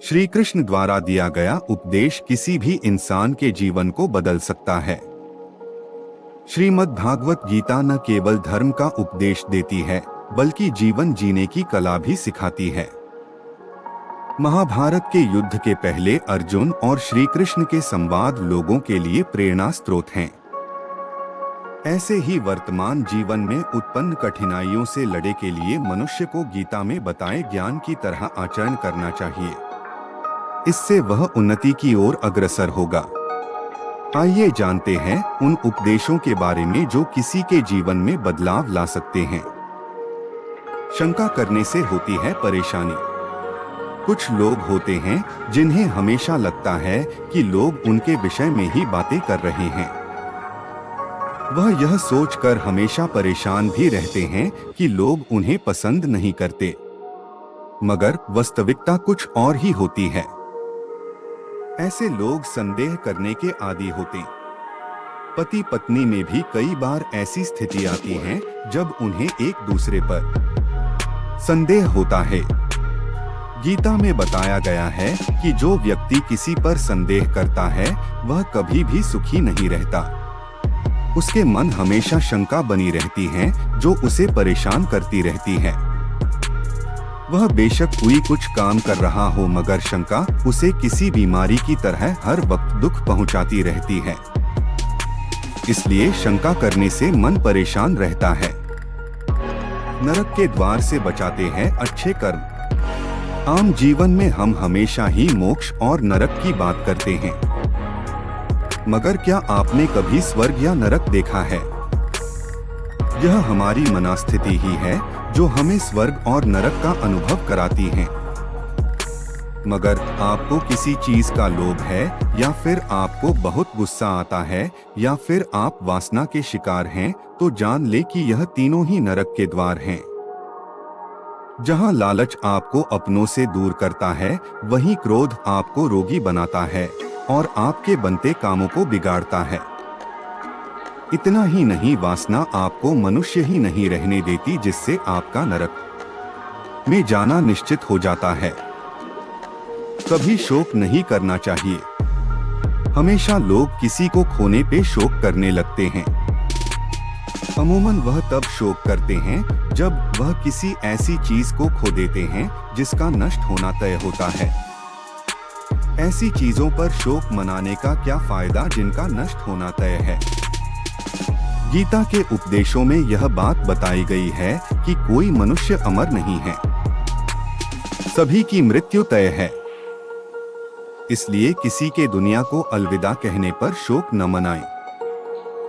श्री कृष्ण द्वारा दिया गया उपदेश किसी भी इंसान के जीवन को बदल सकता है। श्रीमद् भागवत गीता न केवल धर्म का उपदेश देती है, बल्कि जीवन जीने की कला भी सिखाती है। महाभारत के युद्ध के पहले अर्जुन और श्री कृष्ण के संवाद लोगों के लिए प्रेरणा स्रोत हैं। ऐसे ही वर्तमान जीवन में उत्पन्न कठिनाइयों से लड़े के लिए मनुष्य को गीता में बताए ज्ञान की तरह आचरण करना चाहिए। इससे वह उन्नति की ओर अग्रसर होगा। आइए जानते हैं उन उपदेशों के बारे में जो किसी के जीवन में बदलाव ला सकते हैं। शंका करने से होती है परेशानी। कुछ लोग होते हैं जिन्हें हमेशा लगता है कि लोग उनके विषय में ही बातें कर रहे हैं। वह यह सोचकर हमेशा परेशान भी रहते हैं कि लोग उन्हें पसंद नहीं करते, मगर वास्तविकता कुछ और ही होती है। ऐसे लोग संदेह करने के आदी होते। पति पत्नी में भी कई बार ऐसी स्थिति आती है जब उन्हें एक दूसरे पर संदेह होता है। गीता में बताया गया है कि जो व्यक्ति किसी पर संदेह करता है वह कभी भी सुखी नहीं रहता। उसके मन हमेशा शंका बनी रहती है जो उसे परेशान करती रहती है। वह बेशक कोई कुछ काम कर रहा हो, मगर शंका उसे किसी बीमारी की तरह हर वक्त दुख पहुंचाती रहती है। इसलिए शंका करने से मन परेशान रहता है। नरक के द्वार से बचाते हैं अच्छे कर्म। आम जीवन में हम हमेशा ही मोक्ष और नरक की बात करते हैं, मगर क्या आपने कभी स्वर्ग या नरक देखा है? यह हमारी मनस्थिति ही है जो हमें स्वर्ग और नरक का अनुभव कराती है। मगर आपको किसी चीज का लोभ है, या फिर आपको बहुत गुस्सा आता है, या फिर आप वासना के शिकार हैं, तो जान ले कि यह तीनों ही नरक के द्वार हैं। जहां लालच आपको अपनों से दूर करता है, वहीं क्रोध आपको रोगी बनाता है और आपके बनते कामों को बिगाड़ता है। इतना ही नहीं, वासना आपको मनुष्य ही नहीं रहने देती, जिससे आपका नरक में जाना निश्चित हो जाता है। कभी शोक नहीं करना चाहिए। हमेशा लोग किसी को खोने पे शोक करने लगते हैं। अमूमन वह तब शोक करते हैं जब वह किसी ऐसी चीज को खो देते हैं जिसका नष्ट होना तय होता है। ऐसी चीजों पर शोक मनाने का क्या फायदा जिनका नष्ट होना तय है। गीता के उपदेशों में यह बात बताई गई है कि कोई मनुष्य अमर नहीं है, सभी की मृत्यु तय है। इसलिए किसी के दुनिया को अलविदा कहने पर शोक न मनाएं।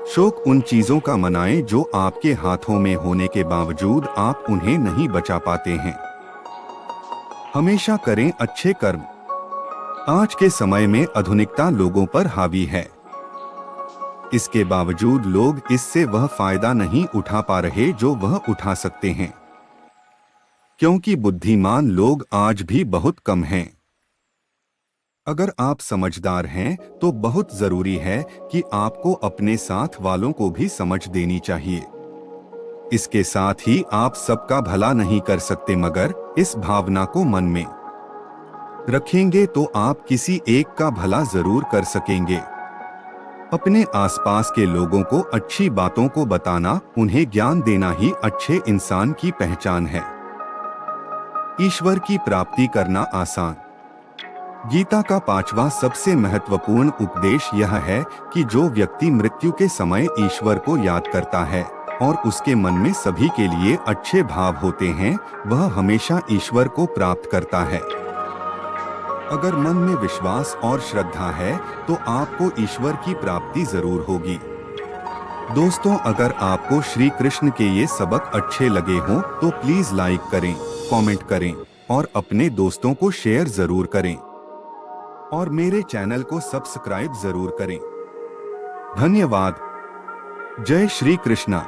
शोक उन चीजों का मनाएं जो आपके हाथों में होने के बावजूद आप उन्हें नहीं बचा पाते हैं। हमेशा करें अच्छे कर्म। आज के समय में आधुनिकता लोगों पर हावी है। इसके बावजूद लोग इससे वह फायदा नहीं उठा पा रहे जो वह उठा सकते हैं, क्योंकि बुद्धिमान लोग आज भी बहुत कम हैं। अगर आप समझदार हैं तो बहुत जरूरी है कि आपको अपने साथ वालों को भी समझ देनी चाहिए। इसके साथ ही आप सबका भला नहीं कर सकते, मगर इस भावना को मन में रखेंगे तो आप किसी एक का भला जरूर कर सकेंगे। अपने आसपास के लोगों को अच्छी बातों को बताना, उन्हें ज्ञान देना ही अच्छे इंसान की पहचान है। ईश्वर की प्राप्ति करना आसान। गीता का 5वां सबसे महत्वपूर्ण उपदेश यह है कि जो व्यक्ति मृत्यु के समय ईश्वर को याद करता है और उसके मन में सभी के लिए अच्छे भाव होते हैं, वह हमेशा ईश्वर को प्राप्त करता है। अगर मन में विश्वास और श्रद्धा है तो आपको ईश्वर की प्राप्ति जरूर होगी। दोस्तों, अगर आपको श्री कृष्ण के ये सबक अच्छे लगे हों तो प्लीज लाइक करें, कमेंट करें और अपने दोस्तों को शेयर जरूर करें और मेरे चैनल को सब्सक्राइब जरूर करें। धन्यवाद। जय श्री कृष्णा।